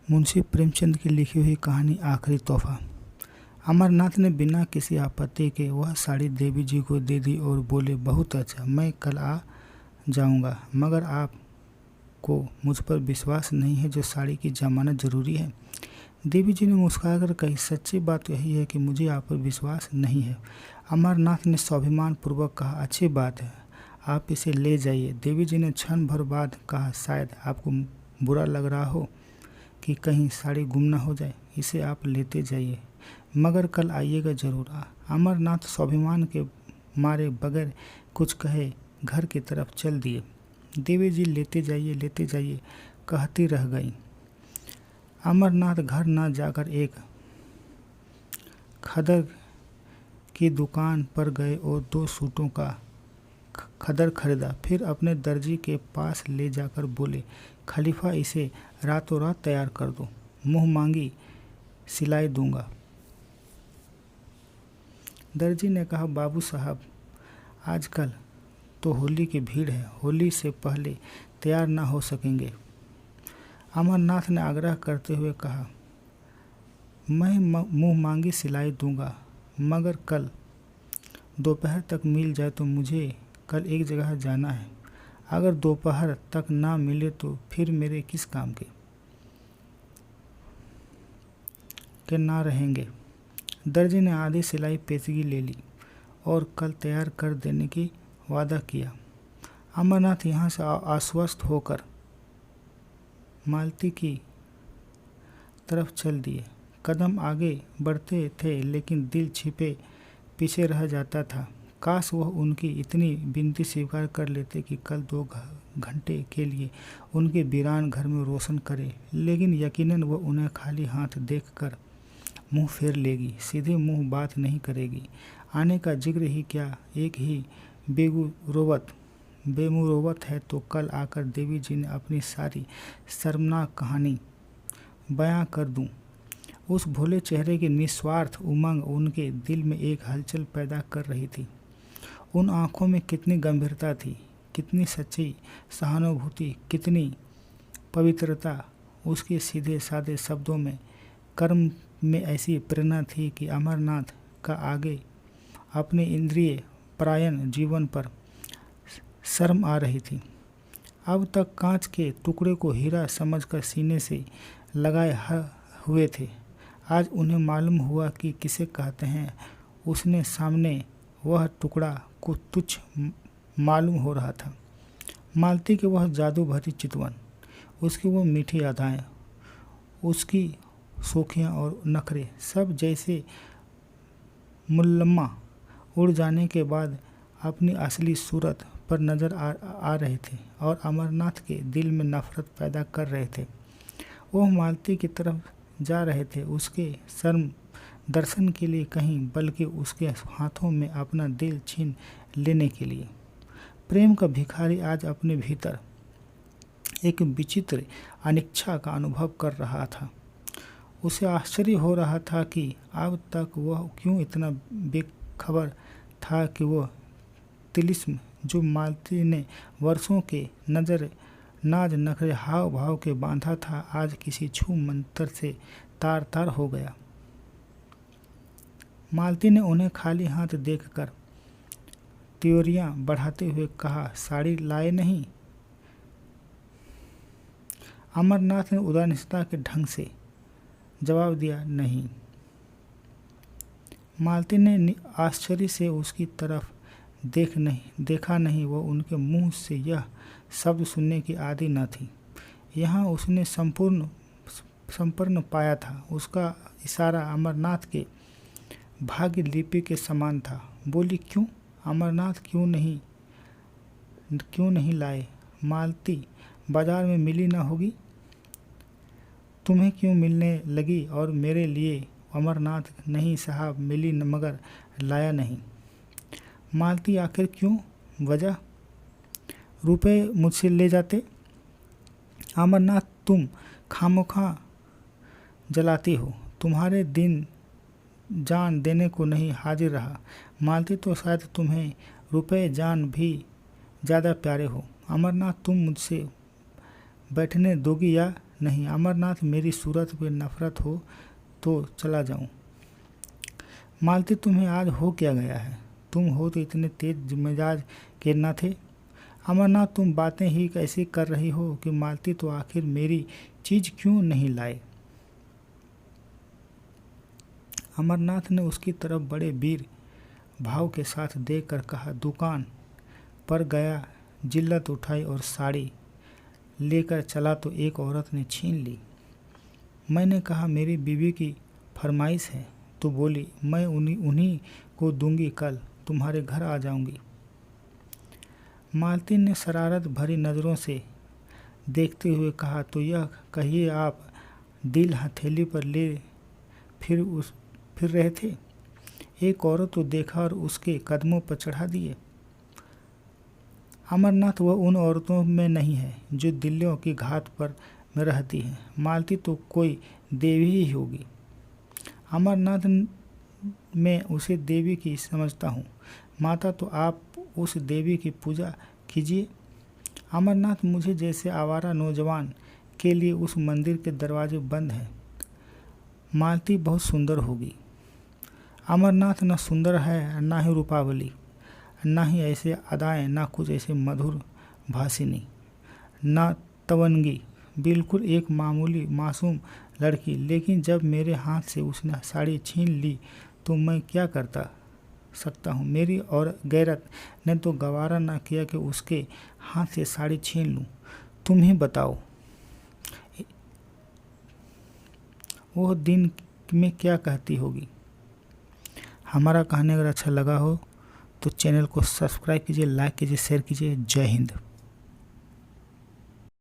मुंशी प्रेमचंद की लिखी हुई कहानी आखिरी तोहफा। अमरनाथ ने बिना किसी आपत्ति के वह साड़ी देवी जी को दे दी और बोले, बहुत अच्छा, मैं कल आ जाऊंगा, मगर आपको मुझ पर विश्वास नहीं है जो साड़ी की जमानत जरूरी है। देवी जी ने मुस्कुराकर कही, सच्ची बात यही है कि मुझे आप पर विश्वास नहीं है। अमरनाथ ने स्वाभिमान पूर्वक कहा, अच्छी बात है, आप इसे ले जाइए। देवी जी ने क्षण भर बाद कहा, शायद आपको बुरा लग रहा हो कि कहीं साड़ी गुम न हो जाए, इसे आप लेते जाइए, मगर कल आइएगा जरूर। अमरनाथ स्वाभिमान के मारे बगैर कुछ कहे घर की तरफ चल दिए। देवी जी लेते जाइए कहती रह गई। अमरनाथ घर न जाकर एक खदर की दुकान पर गए और 2 सूटों का खदर खरीदा। फिर अपने दर्जी के पास ले जाकर बोले, खलीफा इसे रातों रात तैयार कर दो, मुंह मांगी सिलाई दूंगा। दर्जी ने कहा, बाबू साहब, आजकल तो होली की भीड़ है, होली से पहले तैयार ना हो सकेंगे। अमरनाथ ने आग्रह करते हुए कहा, मैं मुंह मांगी सिलाई दूंगा, मगर कल दोपहर तक मिल जाए तो मुझे कल एक जगह जाना है। अगर दोपहर तक ना मिले तो फिर मेरे किस काम के ना रहेंगे। दर्जी ने आधी सिलाई पेशगी ले ली और कल तैयार कर देने की वादा किया। अमरनाथ यहाँ से आश्वस्त होकर मालती की तरफ चल दिए। कदम आगे बढ़ते थे लेकिन दिल छिपे पीछे रह जाता था। काश वह उनकी इतनी विनती स्वीकार कर लेते कि कल 2 घंटे के लिए उनके वीरान घर में रोशन करे, लेकिन यकीनन वह उन्हें खाली हाथ देखकर मुंह फेर लेगी, सीधे मुंह बात नहीं करेगी। आने का जिक्र ही क्या, एक ही बेमुरवत है तो कल आकर देवी जी ने अपनी सारी शर्मनाक कहानी बयां कर दूं। उस भोले चेहरे की निस्वार्थ उमंग उनके दिल में एक हलचल पैदा कर रही थी। उन आंखों में कितनी गंभीरता थी, कितनी सच्ची सहानुभूति, कितनी पवित्रता। उसके सीधे साधे शब्दों में, कर्म में ऐसी प्रेरणा थी कि अमरनाथ का आगे अपने इंद्रिय परायण जीवन पर शर्म आ रही थी। अब तक कांच के टुकड़े को हीरा समझकर सीने से लगाए हुए थे, आज उन्हें मालूम हुआ कि किसे कहते हैं। उसने सामने वह टुकड़ा को तुच्छ मालूम हो रहा था। मालती की वह जादू भरी चितवन, उसकी वो मीठी अदाएं, उसकी शोखियाँ और नखरे सब जैसे मुल्लम्मा उड़ जाने के बाद अपनी असली सूरत पर नजर आ रहे थे और अमरनाथ के दिल में नफरत पैदा कर रहे थे। वह मालती की तरफ जा रहे थे, उसके शर्म दर्शन के लिए कहीं, बल्कि उसके हाथों में अपना दिल छीन लेने के लिए। प्रेम का भिखारी आज अपने भीतर एक विचित्र अनिच्छा का अनुभव कर रहा था। उसे आश्चर्य हो रहा था कि अब तक वह क्यों इतना बेखबर था कि वह तिलिस्म जो मालती ने वर्षों के नजर नाज नखरे हाव भाव के बांधा था, आज किसी छू मंत्र से तार तार हो गया। मालती ने उन्हें खाली हाथ देखकर त्योरियां बढ़ाते हुए कहा, साड़ी लाए नहीं? अमरनाथ ने उदासीनता के ढंग से जवाब दिया, नहीं। मालती ने आश्चर्य से उसकी तरफ देखा नहीं। वो उनके मुंह से यह शब्द सुनने की आदि न थी। यहाँ उसने संपूर्ण पाया था। उसका इशारा अमरनाथ के भाग्य लिपि के समान था। बोली, क्यों अमरनाथ, क्यों नहीं लाए? मालती बाजार में मिली न होगी, तुम्हें क्यों मिलने लगी? और मेरे लिए? अमरनाथ, नहीं साहब, मिली मगर लाया नहीं। मालती, आखिर क्यों? वजह? रुपए मुझसे ले जाते। अमरनाथ, तुम खामोखा जलाती हो, तुम्हारे दिन जान देने को नहीं हाजिर रहा। मालती, तो शायद तुम्हें रुपए जान भी ज़्यादा प्यारे हो। अमरनाथ, तुम मुझसे बैठने दोगी या नहीं अमरनाथ, मेरी सूरत पे नफरत हो तो चला जाऊं। मालती, तुम्हें आज हो क्या गया है? तुम हो तो इतने तेज मिजाज के न थे। अमरनाथ, तुम बातें ही कैसी कर रही हो कि मालती तो आखिर मेरी चीज क्यों नहीं लाए? अमरनाथ ने उसकी तरफ बड़े वीर भाव के साथ देखकर कहा, दुकान पर गया, जिल्लत उठाई और साड़ी लेकर चला तो एक औरत ने छीन ली। मैंने कहा मेरी बीवी की फरमाइश है तो बोली, मैं उन्हीं को दूंगी, कल तुम्हारे घर आ जाऊंगी। मालती ने शरारत भरी नज़रों से देखते हुए कहा, तो यह कहिए आप दिल हथेली पर ले फिर रहे थे? एक औरत को देखा और उसके कदमों पर चढ़ा दिए। अमरनाथ, वह उन औरतों में नहीं है जो दिल्लियों की घाट पर में रहती हैं। मालती तो कोई देवी ही होगी। अमरनाथ, मैं उसे देवी की समझता हूँ। माता, तो आप उस देवी की पूजा कीजिए। अमरनाथ, मुझे जैसे आवारा नौजवान के लिए उस मंदिर के दरवाजे बंद हैं। मालती बहुत सुंदर होगी। अमरनाथ, न सुंदर है, ना ही रूपावली, ना ही ऐसे अदाएं, ना कुछ ऐसे मधुर भाषिनी, ना तवंगी, बिल्कुल एक मामूली मासूम लड़की। लेकिन जब मेरे हाथ से उसने साड़ी छीन ली तो मैं क्या करता सकता हूँ? मेरी और गैरत ने तो गवारा ना किया कि उसके हाथ से साड़ी छीन लूँ। तुम ही बताओ, वो दिन में क्या कहती होगी। हमारा कहानी अगर अच्छा लगा हो तो चैनल को सब्सक्राइब कीजिए, लाइक कीजिए, शेयर कीजिए। जय हिंद।